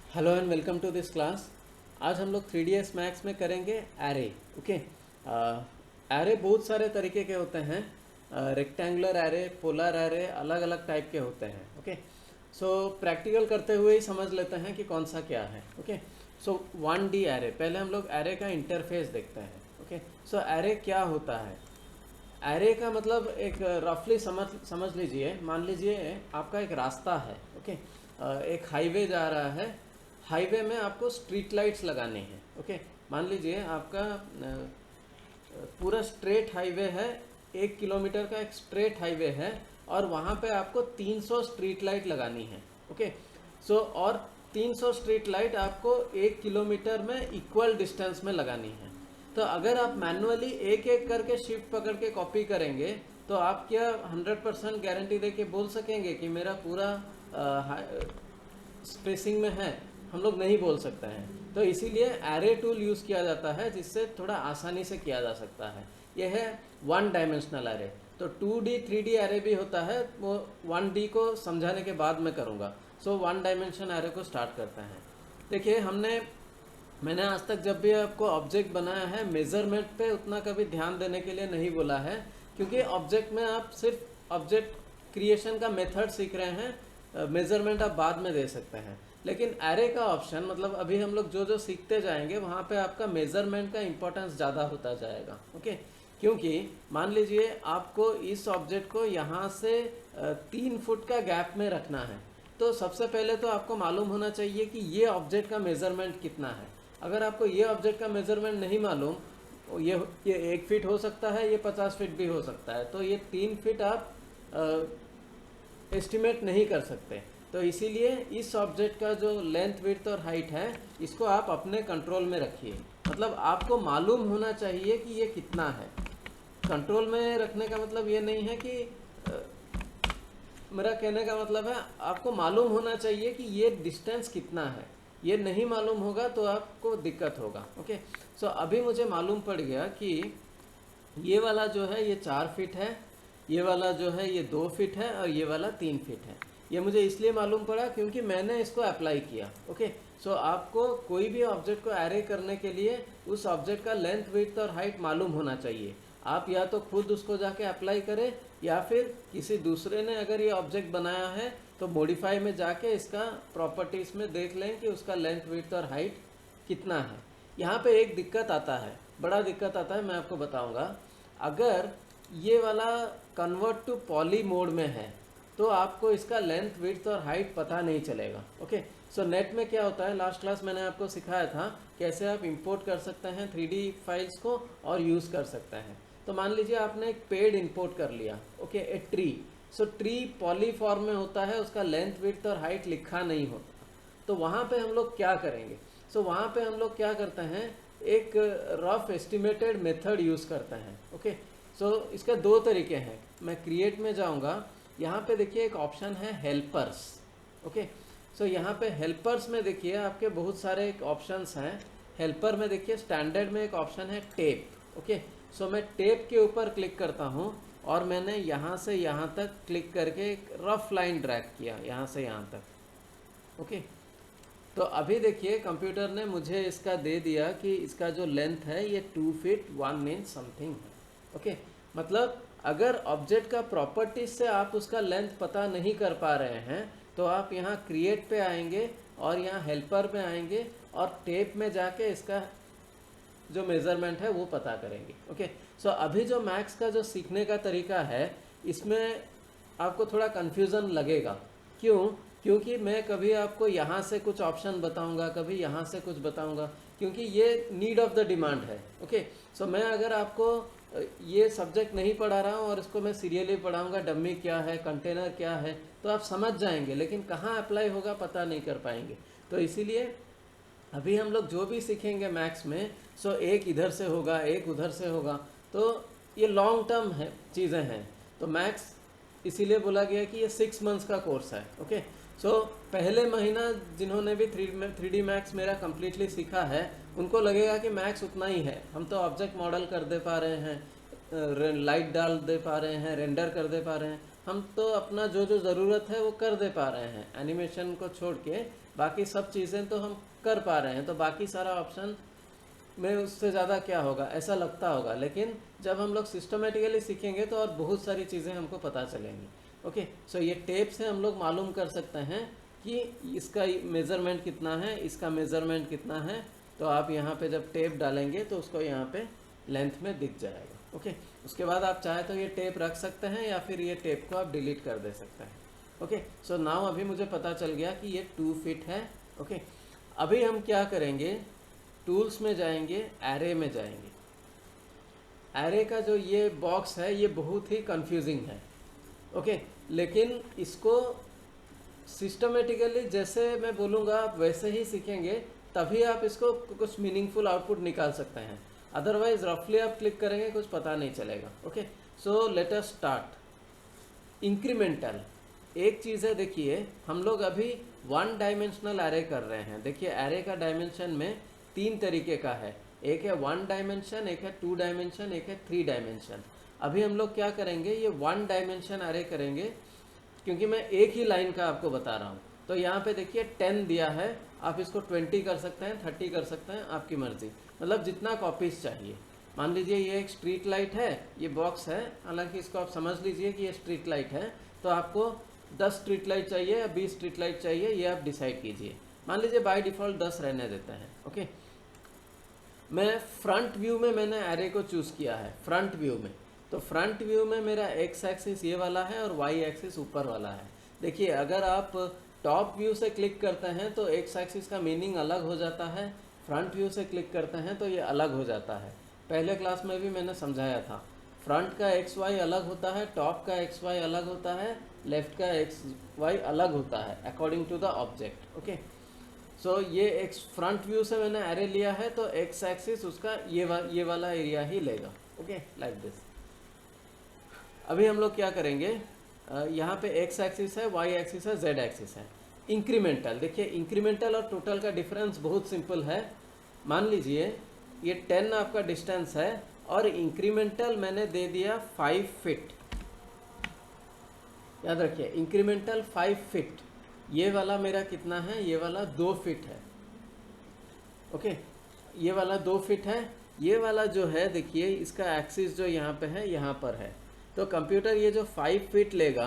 Hello and welcome to this class. आज हम लोग 3ds मैक्स में करेंगे एरे। ओके। एरे बहुत सारे तरीके के होते हैं। रेक्टेंगुलर एरे, पोलर एरे, अलग अलग टाइप के होते हैं। ओके। सो प्रैक्टिकल करते हुए ही समझ लेते हैं कि कौन सा क्या है। ओके। सो 1D एरे, पहले हम लोग एरे का इंटरफेस देखते हैं। ओके। सो एरे क्या होता है? एरे का मतलब एक रफली समझ लीजिए। मान लीजिए आपका एक रास्ता है। ओके। एक हाईवे जा रहा है। हाईवे में आपको स्ट्रीट लाइट्स लगाने हैं। ओके। मान लीजिए आपका पूरा स्ट्रेट हाईवे है। 1 किलोमीटर का एक स्ट्रेट हाईवे है और वहाँ पे आपको 300 स्ट्रीट लाइट लगानी है। ओके। सो और 300 स्ट्रीट लाइट आपको 1 किलोमीटर में इक्वल डिस्टेंस में लगानी है। तो अगर आप मैनुअली एक एक करके शिफ्ट पकड़ के कॉपी करेंगे तो आप क्या 100% गारंटी दे के बोल सकेंगे कि मेरा पूरा स्पेसिंग में है? हम लोग नहीं बोल सकते हैं। तो इसीलिए एरे टूल यूज़ किया जाता है जिससे थोड़ा आसानी से किया जा सकता है। यह है 1 डायमेंशनल एरे। तो 2D 3D एरे भी होता है, वो 1D को समझाने के बाद मैं करूँगा। सो 1 डायमेंशन एरे को स्टार्ट करते हैं। देखिए मैंने आज तक जब भी आपको ऑब्जेक्ट बनाया है मेज़रमेंट पे उतना कभी ध्यान देने के लिए नहीं बोला है, क्योंकि ऑब्जेक्ट में आप सिर्फ ऑब्जेक्ट क्रिएशन का मेथड सीख रहे हैं। मेज़रमेंट आप बाद में दे सकते हैं। लेकिन एरे का ऑप्शन मतलब अभी हम लोग जो जो सीखते जाएंगे वहाँ पे आपका मेज़रमेंट का इम्पोर्टेंस ज़्यादा होता जाएगा। ओके। क्योंकि मान लीजिए आपको इस ऑब्जेक्ट को यहाँ से 3 फुट का गैप में रखना है। तो सबसे पहले तो आपको मालूम होना चाहिए कि ये ऑब्जेक्ट का मेज़रमेंट कितना है। अगर आपको ये ऑब्जेक्ट का मेज़रमेंट नहीं मालूम, ये 1 फीट हो सकता है, ये 50 फीट भी हो सकता है, तो ये 3 फीट आप एस्टिमेट नहीं कर सकते। तो इसीलिए इस ऑब्जेक्ट का जो लेंथ, विड्थ और हाइट है इसको आप अपने कंट्रोल में रखिए। मतलब आपको मालूम होना चाहिए कि ये कितना है। कंट्रोल में रखने का मतलब ये नहीं है कि मेरा कहने का मतलब है आपको मालूम होना चाहिए कि ये डिस्टेंस कितना है। ये नहीं मालूम होगा तो आपको दिक्कत होगा। ओके। सो अभी मुझे मालूम पड़ गया कि ये वाला जो है ये 4 फीट है, ये वाला जो है ये 2 फीट है और ये वाला 3 फीट है। ये मुझे इसलिए मालूम पड़ा क्योंकि मैंने इसको अप्लाई किया। ओके। सो आपको कोई भी ऑब्जेक्ट को एरे करने के लिए उस ऑब्जेक्ट का लेंथ, विड्थ और हाइट मालूम होना चाहिए। आप या तो खुद उसको जाके अप्लाई करें या फिर किसी दूसरे ने अगर ये ऑब्जेक्ट बनाया है तो मॉडिफाई में जाके इसका प्रॉपर्टीज़ में देख लें कि उसका लेंथ, विड्थ और हाइट कितना है। यहाँ पे एक दिक्कत आता है, बड़ा दिक्कत आता है, मैं आपको बताऊंगा। अगर ये वाला कन्वर्ट टू पॉली मोड में है तो आपको इसका लेंथ, विड्थ और हाइट पता नहीं चलेगा। ओके। सो नेट में क्या होता है, लास्ट क्लास मैंने आपको सिखाया था कैसे आप इंपोर्ट कर सकते हैं 3D फाइल्स को और यूज़ कर सकते हैं। तो मान लीजिए आपने एक पेड़ इंपोर्ट कर लिया। Okay. A tree. So tree poly form में होता है, उसका लेंथ, विड्थ और हाइट लिखा नहीं होता। तो वहाँ पे हम लोग क्या करेंगे? सो वहाँ पे हम लोग क्या करते हैं, एक रफ एस्टिमेटेड मेथड यूज़ करते हैं। ओके। सो इसके 2 तरीके हैं। मैं क्रिएट में जाऊँगा, यहाँ पे देखिए एक ऑप्शन है हेल्पर्स। ओके। सो यहाँ पे हेल्पर्स में देखिए आपके बहुत सारे ऑप्शंस हैं। हेल्पर में देखिए स्टैंडर्ड में एक ऑप्शन है टेप। ओके। सो मैं टेप के ऊपर क्लिक करता हूँ और मैंने यहाँ से यहाँ तक क्लिक करके एक रफ लाइन ड्रैग किया, यहाँ से यहाँ तक। ओके। तो अभी देखिए कंप्यूटर ने मुझे इसका दे दिया कि इसका जो लेंथ है ये 2 फीट 1 इंच समथिंग है। ओके। मतलब अगर ऑब्जेक्ट का प्रॉपर्टीज से आप उसका लेंथ पता नहीं कर पा रहे हैं तो आप यहाँ क्रिएट पे आएंगे और यहाँ हेल्पर पे आएंगे और टेप में जाके इसका जो मेज़रमेंट है वो पता करेंगे। ओके। सो अभी जो मैक्स का जो सीखने का तरीका है इसमें आपको थोड़ा कन्फ्यूज़न लगेगा। क्यों? क्योंकि मैं कभी आपको यहाँ से कुछ ऑप्शन बताऊँगा, कभी यहाँ से कुछ बताऊँगा, क्योंकि ये नीड ऑफ द डिमांड है। ओके। सो मैं अगर आपको ये सब्जेक्ट नहीं पढ़ा रहा हूँ और इसको मैं सीरियली पढ़ाऊँगा, डमी क्या है, कंटेनर क्या है, तो आप समझ जाएंगे, लेकिन कहाँ अप्लाई होगा पता नहीं कर पाएंगे। तो इसीलिए अभी हम लोग जो भी सीखेंगे मैथ्स में, सो एक इधर से होगा, एक उधर से होगा, तो ये लॉन्ग टर्म है चीज़ें हैं। तो मैथ्स इसीलिए बोला गया कि ये 6 मंथ्स का कोर्स है। ओके। सो पहले महीना जिन्होंने भी 3D मैथ्स मेरा कम्प्लीटली सीखा है उनको लगेगा कि मैथ्स उतना ही है, हम तो ऑब्जेक्ट मॉडल कर दे पा रहे हैं, लाइट डाल दे पा रहे हैं, रेंडर कर दे पा रहे हैं, हम तो अपना जो जो ज़रूरत है वो कर दे पा रहे हैं, एनिमेशन को छोड़ के बाकी सब चीज़ें तो हम कर पा रहे हैं, तो बाकी सारा ऑप्शन में उससे ज़्यादा क्या होगा ऐसा लगता होगा। लेकिन जब हम लोग सिस्टमेटिकली सीखेंगे तो और बहुत सारी चीज़ें हमको पता चलेंगी। ओके, सो ये टेप से हम लोग मालूम कर सकते हैं कि इसका मेज़रमेंट कितना है, इसका मेज़रमेंट कितना है। तो आप यहाँ पे जब टेप डालेंगे तो उसको यहाँ पे लेंथ में दिख जाएगा। ओके, उसके बाद आप चाहे तो ये टेप रख सकते हैं या फिर ये टेप को आप डिलीट कर दे सकते हैं। ओके, सो नाउ अभी मुझे पता चल गया कि ये 2 फीट है। ओके, अभी हम क्या करेंगे, टूल्स में जाएंगे, एरे में जाएंगे। एरे का जो ये बॉक्स है ये बहुत ही कंफ्यूजिंग है। ओके, लेकिन इसको सिस्टमेटिकली जैसे मैं बोलूँगा आप वैसे ही सीखेंगे, तभी आप इसको कुछ मीनिंगफुल आउटपुट निकाल सकते हैं। अदरवाइज रफली आप क्लिक करेंगे कुछ पता नहीं चलेगा। Okay, so let us start. Incremental एक चीज़ है, देखिए हम लोग अभी 1 डायमेंशनल एरे कर रहे हैं। देखिए एरे का डायमेंशन में 3 तरीके का है, एक है 1 डायमेंशन, एक है 2 डायमेंशन, एक है 3 डायमेंशन। अभी हम लोग क्या करेंगे, ये 1 डायमेंशन एरे करेंगे, क्योंकि मैं एक ही लाइन का आपको बता रहा हूँ। तो यहाँ पे देखिए 10 दिया है, आप इसको 20 कर सकते हैं, 30 कर सकते हैं, आपकी मर्जी, मतलब जितना कॉपीज चाहिए। मान लीजिए ये एक स्ट्रीट लाइट है, ये बॉक्स है, हालांकि इसको आप समझ लीजिए कि ये स्ट्रीट लाइट है। तो आपको 10 स्ट्रीट लाइट चाहिए या 20 स्ट्रीट लाइट चाहिए, ये आप डिसाइड कीजिए। मान लीजिए बाय डिफ़ॉल्ट 10 रहने देते हैं। ओके, मैं फ्रंट व्यू में मैंने एरे को चूज़ किया है, फ्रंट व्यू में। तो फ्रंट व्यू में मेरा एक्स एक्सिस ये वाला है और वाई एक्सिस ऊपर वाला है। देखिए अगर आप टॉप व्यू से क्लिक करते हैं तो एक्स एक्सिस का मीनिंग अलग हो जाता है, फ्रंट व्यू से क्लिक करते हैं तो ये अलग हो जाता है। पहले क्लास में भी मैंने समझाया था, फ्रंट का एक्स वाई अलग होता है, टॉप का एक्स वाई अलग होता है, लेफ्ट का एक्स वाई अलग होता है according to the object. Okay, so ये एक्स फ्रंट व्यू से मैंने एरे लिया है तो एक्स एक्सिस उसका ये वाला एरिया ही लेगा। Okay, like this. अभी हम लोग क्या करेंगे, यहाँ पे एक्स एक्सिस है, वाई एक्सिस है, जेड एक्सिस है। इंक्रीमेंटल, देखिए इंक्रीमेंटल और टोटल का डिफरेंस बहुत सिंपल है। मान लीजिए ये 10 आपका डिस्टेंस है और इंक्रीमेंटल मैंने दे दिया 5 फीट। याद रखिए इंक्रीमेंटल 5 फीट, ये वाला मेरा कितना है, ये वाला 2 फीट है। ओके, ये वाला 2 फीट है। ये वाला जो है देखिए इसका एक्सिस जो यहाँ पे है, यहाँ पर है। तो कंप्यूटर ये जो 5 फीट लेगा,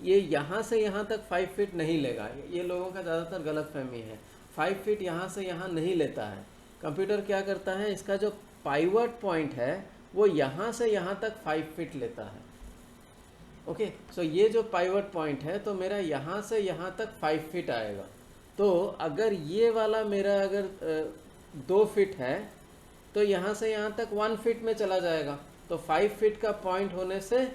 ये यहाँ से यहाँ तक 5 फीट नहीं लेगा। ये लोगों का ज़्यादातर गलतफहमी है, 5 फीट यहाँ से यहाँ नहीं लेता है। कंप्यूटर क्या करता है, इसका जो पाइवट पॉइंट है वो यहाँ से यहाँ तक 5 फीट लेता है। ओके, सो ये जो पाइवट पॉइंट है तो मेरा यहाँ से यहाँ तक 5 फीट आएगा। तो अगर ये वाला मेरा अगर 2 फीट है तो यहाँ से यहाँ तक 1 फीट में चला जाएगा। तो 5 फीट का पॉइंट होने से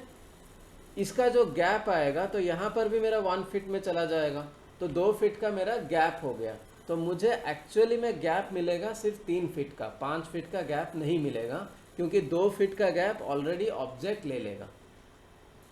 इसका जो गैप आएगा तो यहाँ पर भी मेरा 1 फीट में चला जाएगा। तो 2 फीट का मेरा गैप हो गया। तो मुझे एक्चुअली में गैप मिलेगा सिर्फ 3 फीट का, 5 फीट का गैप नहीं मिलेगा, क्योंकि 2 फीट का गैप ऑलरेडी ऑब्जेक्ट ले लेगा।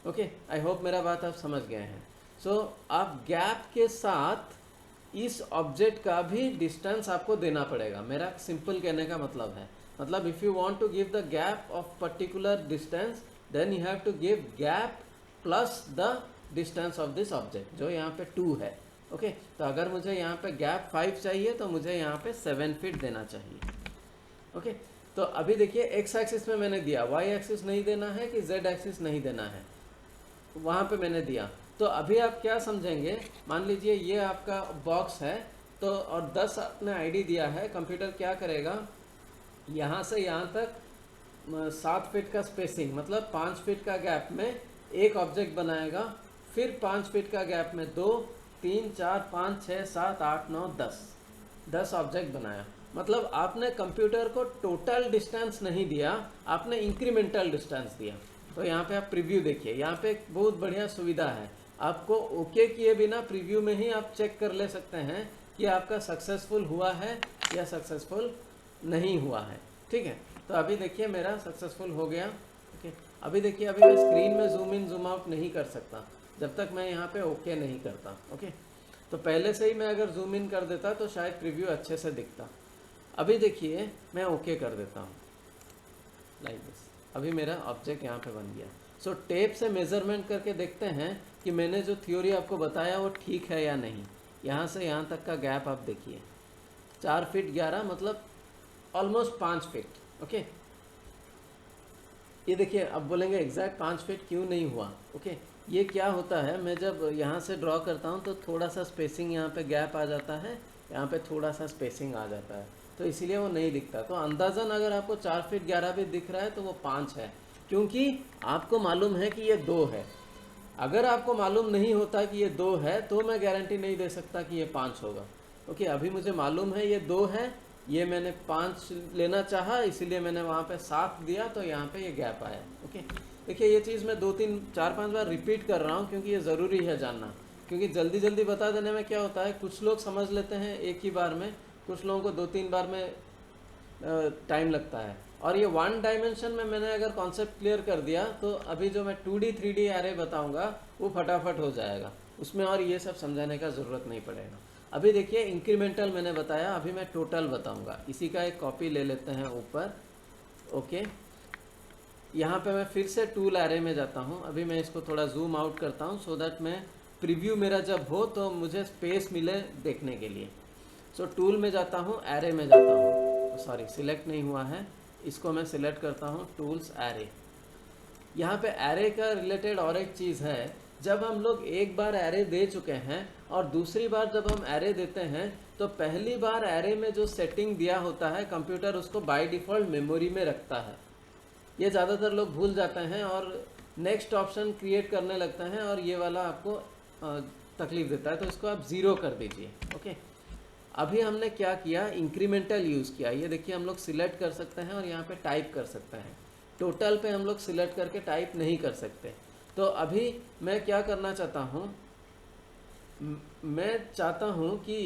ओके, आई होप मेरा बात आप समझ गए हैं। सो आप गैप के साथ इस ऑब्जेक्ट का भी डिस्टेंस आपको देना पड़ेगा। मेरा सिंपल कहने का मतलब है, मतलब if you want to give the gap of particular distance then you have to give gap plus the distance of this object, जो यहाँ पे 2 है। ओके, तो अगर मुझे यहाँ पे गैप 5 चाहिए तो मुझे यहाँ पे 7 फीट देना चाहिए। ओके, तो अभी देखिए एक्स एक्सिस में मैंने दिया, वाई एक्सिस नहीं देना है कि जेड एक्सिस नहीं देना है, वहाँ पे मैंने दिया। तो अभी आप क्या समझेंगे, मान लीजिए ये आपका बॉक्स है तो और 10 आपने आईडी दिया है। कंप्यूटर क्या करेगा, यहाँ से यहाँ तक 7 फीट का स्पेसिंग, मतलब 5 फीट का गैप में एक ऑब्जेक्ट बनाएगा, फिर 5 फीट का गैप में 2, 3, 4, 5, 6, 7, 8, 9, 10 ऑब्जेक्ट बनाया। मतलब आपने कंप्यूटर को टोटल डिस्टेंस नहीं दिया, आपने इंक्रीमेंटल डिस्टेंस दिया। तो यहाँ पे आप प्रीव्यू देखिए, यहाँ पे एक बहुत बढ़िया सुविधा है, आपको ओके किए बिना प्रीव्यू में ही आप चेक कर ले सकते हैं कि आपका सक्सेसफुल हुआ है या सक्सेसफुल नहीं हुआ है। ठीक है, तो अभी देखिए मेरा सक्सेसफुल हो गया। ओके, अभी देखिए अभी मैं स्क्रीन में जूम इन जूम आउट नहीं कर सकता जब तक मैं यहाँ पे ओके नहीं करता। ओके, तो पहले से ही मैं अगर जूम इन कर देता तो शायद प्रीव्यू अच्छे से दिखता। अभी देखिए मैं ओके कर देता हूँ लाइक दिस। अभी मेरा ऑब्जेक्ट यहाँ पे बन गया। सो टेप से मेज़रमेंट करके देखते हैं कि मैंने जो थ्योरी आपको बताया वो ठीक है या नहीं। यहाँ से यहाँ तक का गैप आप देखिए, 4 फीट 11 मतलब ऑलमोस्ट 5 फीट। ओके, ये देखिए, अब बोलेंगे एग्जैक्ट 5 फीट क्यों नहीं हुआ। ओके, ये क्या होता है, मैं जब यहाँ से ड्रॉ करता हूँ तो थोड़ा सा स्पेसिंग यहाँ पे गैप आ जाता है, यहाँ पे थोड़ा सा स्पेसिंग आ जाता है, तो इसीलिए वो नहीं दिखता। तो अंदाज़न अगर आपको 4 फीट 11 भी दिख रहा है तो वो 5 है, क्योंकि आपको मालूम है कि ये 2 है। अगर आपको मालूम नहीं होता कि ये 2 है तो मैं गारंटी नहीं दे सकता कि ये 5 होगा। ओके, अभी मुझे मालूम है ये 2 है, ये मैंने 5 लेना चाहा, इसीलिए मैंने वहाँ पे 7 दिया, तो यहाँ पे ये गैप आया। ओके, देखिए ये चीज़ मैं 2 3 4 5 बार रिपीट कर रहा हूँ क्योंकि ये ज़रूरी है जानना, क्योंकि जल्दी जल्दी बता देने में क्या होता है, कुछ लोग समझ लेते हैं एक ही बार में, कुछ लोगों को 2 3 बार में टाइम लगता है। और ये 1 डायमेंशन में मैंने अगर कॉन्सेप्ट क्लियर कर दिया तो अभी जो मैं 2D 3D एरे बताऊंगा वो फटाफट हो जाएगा, उसमें और ये सब समझाने का ज़रूरत नहीं पड़ेगा। अभी देखिए इंक्रीमेंटल मैंने बताया, अभी मैं टोटल बताऊंगा। इसी का एक कॉपी ले लेते हैं ऊपर। ओके, यहाँ पे मैं फिर से टूल एरे में जाता हूँ। अभी मैं इसको थोड़ा जूम आउट करता हूँ सो दैट मैं प्रीव्यू मेरा जब हो तो मुझे स्पेस मिले देखने के लिए। सो टूल में जाता हूँ, एरे में जाता हूँ, सॉरी सिलेक्ट नहीं हुआ है, इसको मैं सिलेक्ट करता हूँ, टूल्स एरे। यहाँ पे एरे का रिलेटेड और एक चीज़ है, जब हम लोग एक बार एरे दे चुके हैं और दूसरी बार जब हम एरे देते हैं तो पहली बार एरे में जो सेटिंग दिया होता है कंप्यूटर उसको बाय डिफ़ॉल्ट मेमोरी में रखता है। ये ज़्यादातर लोग भूल जाते हैं और नेक्स्ट ऑप्शन क्रिएट करने लगते हैं और ये वाला आपको तकलीफ देता है, तो इसको आप 0 कर दीजिए। ओके, अभी हमने क्या किया, इंक्रीमेंटल यूज़ किया। ये देखिए हम लोग सिलेक्ट कर सकते हैं और यहाँ पे टाइप कर सकते हैं। टोटल पे हम लोग सिलेक्ट करके टाइप नहीं कर सकते। तो अभी मैं क्या करना चाहता हूँ, मैं चाहता हूँ कि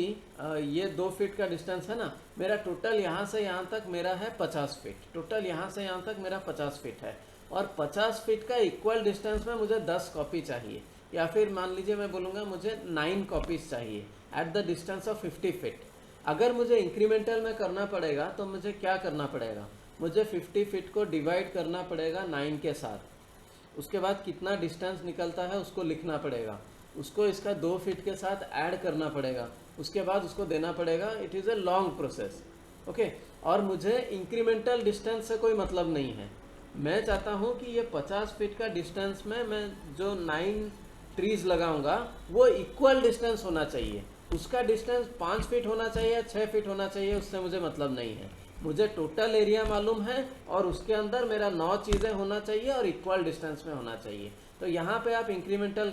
ये 2 फीट का डिस्टेंस है ना, मेरा टोटल यहाँ से यहाँ तक मेरा है 50 फीट, टोटल यहाँ से यहाँ तक मेरा 50 फीट है, और 50 फीट का इक्वल डिस्टेंस में मुझे 10 कॉपी चाहिए, या फिर मान लीजिए मैं बोलूँगा मुझे 9 कॉपीज़ चाहिए at the distance of 50 feet. अगर मुझे इंक्रीमेंटल में करना पड़ेगा तो मुझे क्या करना पड़ेगा, मुझे 50 फीट को डिवाइड करना पड़ेगा 9 के साथ, उसके बाद कितना डिस्टेंस निकलता है उसको लिखना पड़ेगा, उसको इसका 2 फीट के साथ ऐड करना पड़ेगा, उसके बाद उसको देना पड़ेगा। It is a long process. Okay, और मुझे इंक्रीमेंटल डिस्टेंस से कोई मतलब नहीं है, मैं चाहता हूँ कि ये 50 फीट का डिस्टेंस में मैं जो 9 ट्रीज लगाऊंगा वो इक्वल डिस्टेंस होना चाहिए। उसका डिस्टेंस 5 फीट होना चाहिए या 6 फीट होना चाहिए, उससे मुझे मतलब नहीं है। मुझे टोटल एरिया मालूम है और उसके अंदर मेरा 9 चीज़ें होना चाहिए और इक्वल डिस्टेंस में होना चाहिए। तो यहाँ पे आप इंक्रीमेंटल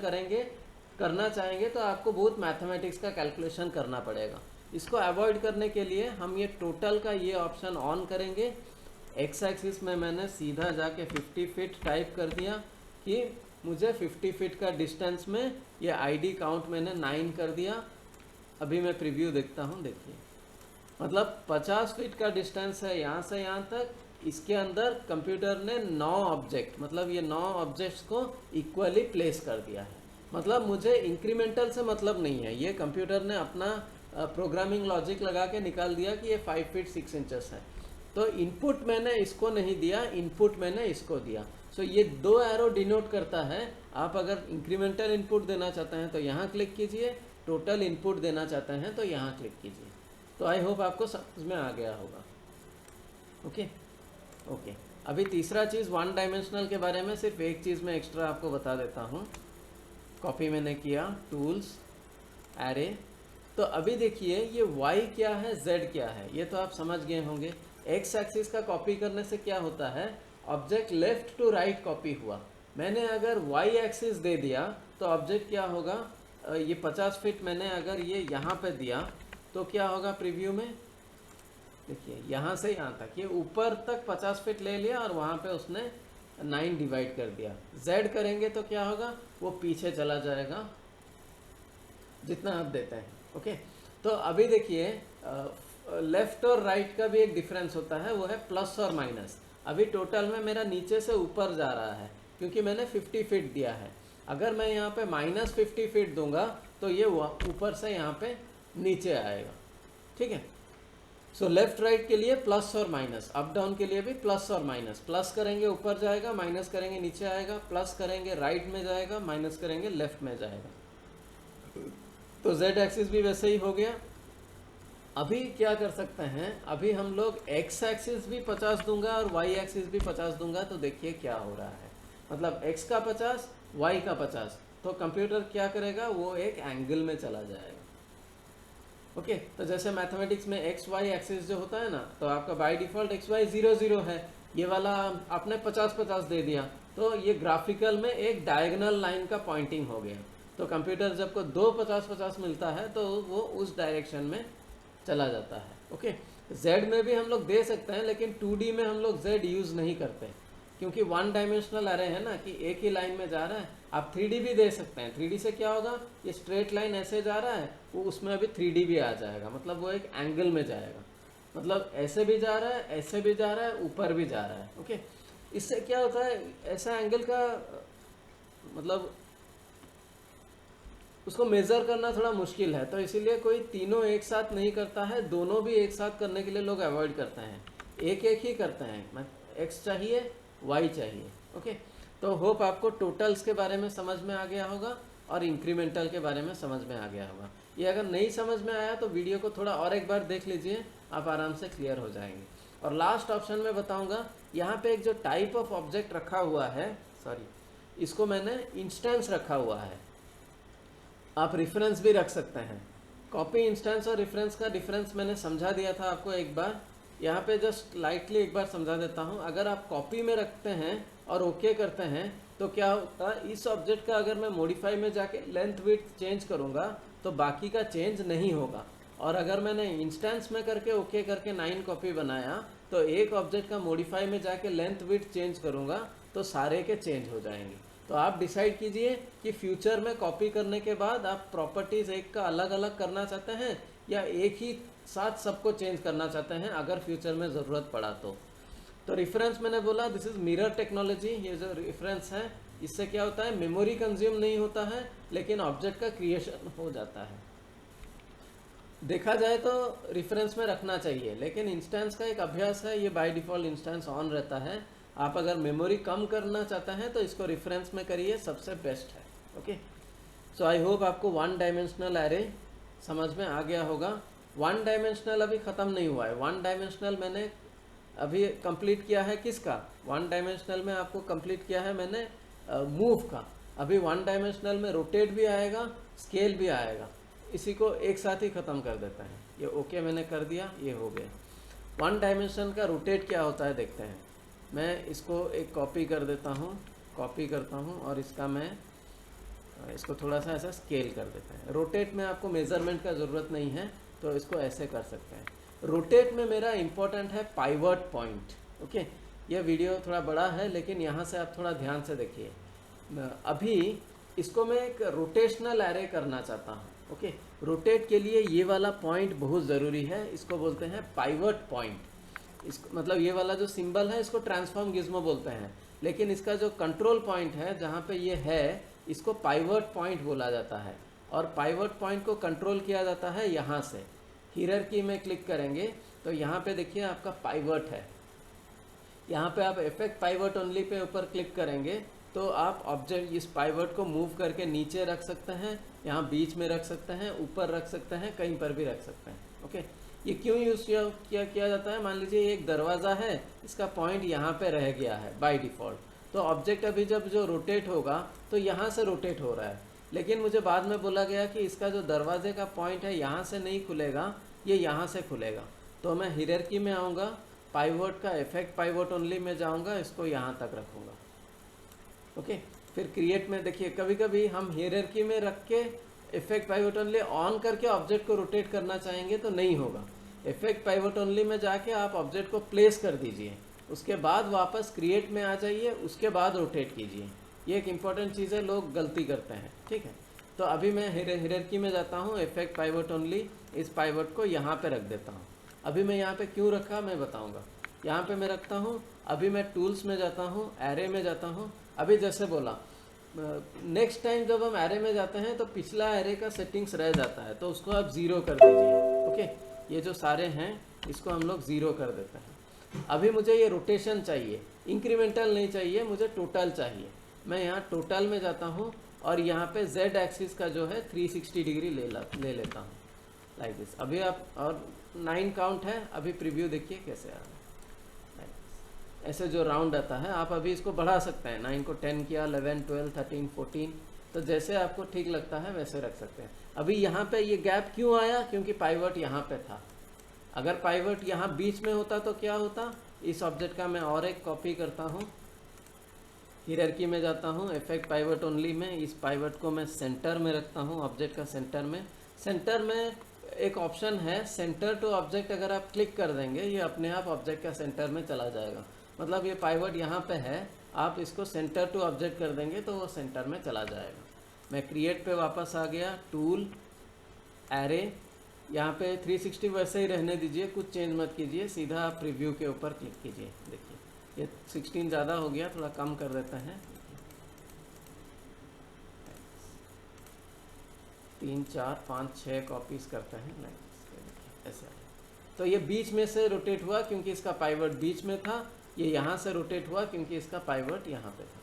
करना चाहेंगे तो आपको बहुत मैथमेटिक्स का कैलकुलेशन करना पड़ेगा। इसको अवॉइड करने के लिए हम ये टोटल का ये ऑप्शन ऑन करेंगे। एक्स एक्सिस में मैंने सीधा जाके 50 फीट टाइप कर दिया कि मुझे 50 फीट का डिस्टेंस में ये आईडी काउंट मैंने 9 कर दिया। अभी मैं प्रीव्यू देखता हूँ, देखिए मतलब 50 फीट का डिस्टेंस है यहाँ से यहाँ तक, इसके अंदर कंप्यूटर ने 9 ऑब्जेक्ट, मतलब ये 9 ऑब्जेक्ट्स को इक्वली प्लेस कर दिया है। मतलब मुझे इंक्रीमेंटल से मतलब नहीं है, ये कंप्यूटर ने अपना प्रोग्रामिंग लॉजिक लगा के निकाल दिया कि ये 5 फीट 6 इंचेस है। तो इनपुट मैंने इसको नहीं दिया, इनपुट मैंने इसको दिया। सो ये 2 एरो डिनोट करता है, आप अगर इंक्रीमेंटल इनपुट देना चाहते हैं तो यहाँ क्लिक कीजिए, टोटल इनपुट देना चाहते हैं तो यहाँ क्लिक कीजिए। तो आई होप आपको समझ में आ गया होगा। ओके ओके, अभी तीसरा चीज़ 1 डायमेंशनल के बारे में सिर्फ एक चीज़ मैं एक्स्ट्रा आपको बता देता हूँ। कॉपी मैंने किया, टूल्स एरे। तो अभी देखिए ये y क्या है, z क्या है, ये तो आप समझ गए होंगे। x एक्सिस का कॉपी करने से क्या होता है, object left to right copy हुआ। मैंने अगर y एक्सिस दे दिया तो ऑब्जेक्ट क्या होगा, ये 50 फीट मैंने अगर ये यहाँ पे दिया तो क्या होगा प्रीव्यू में, देखिए यहाँ से यहाँ तक, ये ऊपर तक 50 फीट ले लिया और वहाँ पे उसने 9 डिवाइड कर दिया। z करेंगे तो क्या होगा, वो पीछे चला जाएगा जितना आप देते हैं। ओके, तो अभी देखिए लेफ्ट और राइट का भी एक डिफरेंस होता है, वो है प्लस और माइनस। अभी टोटल में मेरा नीचे से ऊपर जा रहा है क्योंकि मैंने 50 फीट दिया है। अगर मैं यहाँ पे -50 फीट दूंगा तो ये ऊपर से यहाँ पे नीचे आएगा। ठीक है, सो लेफ्ट राइट के लिए प्लस और माइनस, अप डाउन के लिए भी प्लस और माइनस, प्लस करेंगे ऊपर जाएगा, माइनस करेंगे नीचे आएगा, प्लस करेंगे राइट में जाएगा, माइनस करेंगे लेफ्ट में जाएगा। तो जेड एक्सिस भी वैसे ही हो गया। अभी क्या कर सकते हैं, अभी हम लोग एक्स एक्सिस भी 50 दूंगा और वाई एक्सिस भी 50 दूंगा, तो देखिए क्या हो रहा है। मतलब एक्स का 50, वाई का 50, तो कंप्यूटर क्या करेगा, वो एक एंगल में चला जाएगा। ओके तो जैसे मैथमेटिक्स में एक्स वाई एक्सिस जो होता है ना, तो आपका बाय डिफॉल्ट एक्स वाई 0 0 है, ये वाला आपने 50 50 दे दिया, तो ये ग्राफिकल में एक डायगोनल लाइन का पॉइंटिंग हो गया। तो कंप्यूटर जब को दो 50 50 मिलता है तो वो उस डायरेक्शन में चला जाता है। ओके जेड में भी हम लोग दे सकते हैं, लेकिन 2D में हम लोग जेड यूज़ नहीं करते, क्योंकि वन डायमेंशनल अरे है ना, कि एक ही लाइन में जा रहा है। आप 3D भी दे सकते हैं, 3D से क्या होगा, ये स्ट्रेट लाइन ऐसे जा रहा है, वो उसमें अभी 3D भी आ जाएगा, मतलब वो एक एंगल में जाएगा, मतलब ऐसे भी जा रहा है, ऐसे भी जा रहा है, ऊपर भी जा रहा है। ओके इससे क्या होता है, ऐसा एंगल का मतलब उसको मेज़र करना थोड़ा मुश्किल है, तो इसीलिए कोई तीनों एक साथ नहीं करता है, दोनों भी एक साथ करने के लिए लोग अवॉइड करते हैं, एक एक ही करते हैं, एक्स चाहिए वाई चाहिए। ओके तो होप आपको टोटल्स के बारे में समझ में आ गया होगा और इंक्रीमेंटल के बारे में समझ में आ गया होगा। ये अगर नहीं समझ में आया तो वीडियो को थोड़ा और एक बार देख लीजिए, आप आराम से क्लियर हो जाएंगे। और लास्ट ऑप्शन में बताऊंगा, यहाँ पे एक जो टाइप ऑफ ऑब्जेक्ट रखा हुआ है, सॉरी इसको मैंने इंस्टेंस रखा हुआ है, आप रेफरेंस भी रख सकते हैं। कॉपी इंस्टेंस और रेफरेंस का डिफरेंस मैंने समझा दिया था आपको एक बार, यहाँ पे जस्ट लाइटली एक बार समझा देता हूँ। अगर आप कॉपी में रखते हैं और ओके करते हैं तो क्या होता है, इस ऑब्जेक्ट का अगर मैं मॉडिफाई में जाके लेंथ विड्थ चेंज करूँगा तो बाकी का चेंज नहीं होगा। और अगर मैंने इंस्टेंस में करके ओके करके 9 कॉपी बनाया तो एक ऑब्जेक्ट का मॉडिफाई में जाके लेंथ विड्थ चेंज करूँगा तो सारे के चेंज हो जाएंगे। तो आप डिसाइड कीजिए कि फ्यूचर में कॉपी करने के बाद आप प्रॉपर्टीज़ एक का अलग अलग करना चाहते हैं या एक ही साथ सबको चेंज करना चाहते हैं अगर फ्यूचर में ज़रूरत पड़ा तो रेफरेंस मैंने बोला दिस इज़ मिरर टेक्नोलॉजी। ये जो रेफरेंस है इससे क्या होता है, मेमोरी कंज्यूम नहीं होता है लेकिन ऑब्जेक्ट का क्रिएशन हो जाता है। देखा जाए तो रेफरेंस में रखना चाहिए, लेकिन इंस्टेंस का एक अभ्यास है, ये बाय डिफ़ॉल्ट इंस्टेंस ऑन रहता है। आप अगर मेमोरी कम करना चाहते हैं तो इसको रेफरेंस में करिए, सबसे बेस्ट है। ओके सो आई होप आपको वन डायमेंशनल एरे समझ में आ गया होगा। वन डायमेंशनल अभी ख़त्म नहीं हुआ है, वन डायमेंशनल मैंने अभी कंप्लीट किया है किसका, वन डायमेंशनल में आपको कंप्लीट किया है मैंने मूव का। अभी वन डायमेंशनल में रोटेट भी आएगा, स्केल भी आएगा, इसी को एक साथ ही ख़त्म कर देता है। ये ओके मैंने कर दिया, ये हो गया। वन डायमेंशन का रोटेट क्या होता है देखते हैं। मैं इसको एक कॉपी कर देता हूँ, कॉपी करता हूँ और इसका मैं इसको थोड़ा सा ऐसा स्केल कर देते हैं। रोटेट में आपको मेज़रमेंट का ज़रूरत नहीं है तो इसको ऐसे कर सकते हैं। रोटेट में मेरा इम्पोर्टेंट है पाइवट पॉइंट। ओके यह वीडियो थोड़ा बड़ा है लेकिन यहाँ से आप थोड़ा ध्यान से देखिए। अभी इसको मैं एक रोटेशनल एरे करना चाहता हूँ। ओके रोटेट के लिए ये वाला पॉइंट बहुत ज़रूरी है, इसको बोलते हैं पाइवट पॉइंट। इसको मतलब ये वाला जो सिंबल है इसको ट्रांसफॉर्म गिज्मो बोलते हैं, लेकिन इसका जो कंट्रोल पॉइंट है जहाँ पे ये है इसको पाइवट पॉइंट बोला जाता है। और पाइवट पॉइंट को कंट्रोल किया जाता है यहाँ से। हायरार्की में क्लिक करेंगे तो यहाँ पे देखिए आपका पाइवट है, यहाँ पे आप इफेक्ट पाइवट ओनली पे ऊपर क्लिक करेंगे तो आप ऑब्जेक्ट इस पाइवट को मूव करके नीचे रख सकते हैं, यहाँ बीच में रख सकते हैं, ऊपर रख सकते हैं, कहीं पर भी रख सकते हैं। ओके ये क्यों यूज़ किया जाता है, मान लीजिए एक दरवाज़ा है, इसका पॉइंट यहाँ पे रह गया है बाय डिफ़ॉल्ट, तो ऑब्जेक्ट अभी जब जो रोटेट होगा तो यहाँ से रोटेट हो रहा है, लेकिन मुझे बाद में बोला गया कि इसका जो दरवाजे का पॉइंट है यहाँ से नहीं खुलेगा, ये यहाँ से खुलेगा। तो मैं हायरार्की में आऊँगा, पाइवट का इफेक्ट पाइवट ओनली में जाऊँगा, इसको यहाँ तक रखूँगा। ओके फिर क्रिएट में देखिए कभी कभी हम हायरार्की में रख के इफेक्ट पाइवट ओनली ऑन करके ऑब्जेक्ट को रोटेट करना चाहेंगे तो नहीं होगा। इफेक्ट पाइवट ओनली में जाके आप ऑब्जेक्ट को प्लेस कर दीजिए, उसके बाद वापस क्रिएट में आ जाइए, उसके बाद रोटेट कीजिए। ये एक इम्पॉर्टेंट चीज़ है, लोग गलती करते हैं। ठीक है तो अभी मैं हायरार्की में जाता हूँ, इफेक्ट पाइवट ओनली, इस पाइवट को यहाँ पे रख देता हूँ। अभी मैं यहाँ पे क्यों रखा मैं बताऊँगा। यहाँ पे मैं रखता हूँ, अभी मैं टूल्स में जाता हूँ, एरे में जाता हूँ। अभी जैसे बोला नेक्स्ट टाइम जब हम एरे में जाते हैं तो पिछला एरे का सेटिंग्स रह जाता है, तो उसको आप 0 कर दीजिए। ओके ये जो सारे हैं इसको हम लोग 0 कर देते हैं। अभी मुझे ये रोटेशन चाहिए, इंक्रीमेंटल नहीं चाहिए, मुझे टोटल चाहिए। मैं यहाँ टोटल में जाता हूँ और यहाँ पे z एक्सिस का जो है 360 डिग्री ले लेता हूँ लाइक दिस। अभी आप और 9 काउंट है, अभी प्रीव्यू देखिए कैसे आ रहा है। ऐसे जो राउंड आता है आप अभी इसको बढ़ा सकते हैं, 9 को 10 किया, 11, 12, 13, 14, तो जैसे आपको ठीक लगता है वैसे रख सकते हैं। अभी यहाँ पे ये गैप क्यों आया? क्योंकि पाइवट यहाँ पे था। अगर पाइवट यहाँ बीच में होता तो क्या होता? इस ऑब्जेक्ट का मैं और एक कॉपी करता हूँ, हियरकी में जाता हूँ, इफेक्ट पाइवट ओनली में, इस पाइवट को मैं सेंटर में रखता हूँ, ऑब्जेक्ट का सेंटर में। सेंटर में एक ऑप्शन है सेंटर टू ऑब्जेक्ट, अगर आप क्लिक कर देंगे ये अपने आप ऑब्जेक्ट का सेंटर में चला जाएगा। मतलब ये पाइवट यहाँ पे है, आप इसको सेंटर टू ऑब्जेक्ट कर देंगे तो वो सेंटर में चला जाएगा। मैं क्रिएट पे वापस आ गया, टूल, एरे, यहाँ पे 360 वैसे ही रहने दीजिए, कुछ चेंज मत कीजिए, सीधा आप प्रीव्यू के ऊपर क्लिक कीजिए। देखिए ये 16 ज़्यादा हो गया, थोड़ा कम कर देते हैं, 3, 4, 5, 6 कॉपीज करते हैं ऐसे। तो ये बीच में से रोटेट हुआ क्योंकि इसका पाइवट बीच में था, ये यहाँ से रोटेट हुआ क्योंकि इसका पाइवट यहाँ पे था।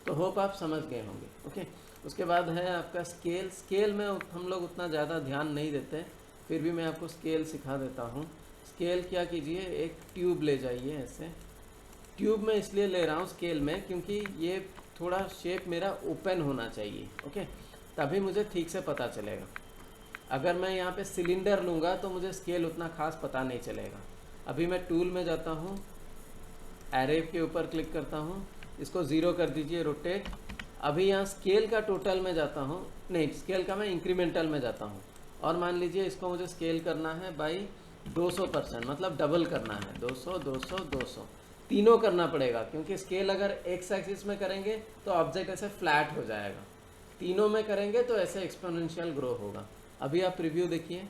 तो होप आप समझ गए होंगे। ओके, उसके बाद है आपका स्केल। स्केल में हम लोग उतना ज़्यादा ध्यान नहीं देते, फिर भी मैं आपको स्केल सिखा देता हूँ। स्केल क्या कीजिए, एक ट्यूब ले जाइए ऐसे। ट्यूब में इसलिए ले रहा हूँ स्केल में क्योंकि ये थोड़ा शेप मेरा ओपन होना चाहिए। ओके, तभी मुझे ठीक से पता चलेगा। अगर मैं यहाँ पे सिलेंडर लूँगा तो मुझे स्केल उतना खास पता नहीं चलेगा। अभी मैं टूल में जाता हूँ, एरे के ऊपर क्लिक करता हूँ, इसको 0 कर दीजिए, रोटेट। अभी यहाँ स्केल का टोटल में जाता हूँ, नहीं स्केल का मैं इंक्रीमेंटल में जाता हूँ, और मान लीजिए इसको मुझे स्केल करना है बाई 200%, मतलब डबल करना है, 200, 200, 200, तीनों करना पड़ेगा क्योंकि स्केल अगर एक्स एक्सिस में करेंगे तो ऑब्जेक्ट ऐसे फ्लैट हो जाएगा, तीनों में करेंगे तो ऐसे एक्सपोनेंशियल ग्रो होगा। अभी आप रिव्यू देखिए,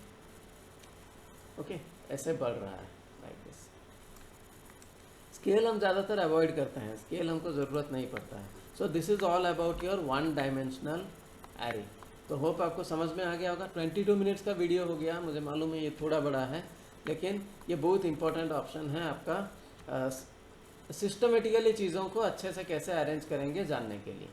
ओके ऐसे बढ़ रहा है लाइक दिस। स्केल हम ज़्यादातर अवॉइड करते हैं, स्केल हमको ज़रूरत नहीं पड़ता है। So this is all about your 1 dimensional array. तो होप आपको समझ में आ गया होगा। 22 मिनट्स का वीडियो हो गया, मुझे मालूम है ये थोड़ा बड़ा है, लेकिन ये बहुत इंपॉर्टेंट ऑप्शन है आपका सिस्टमेटिकली चीज़ों को अच्छे से कैसे अरेंज करेंगे जानने के लिए।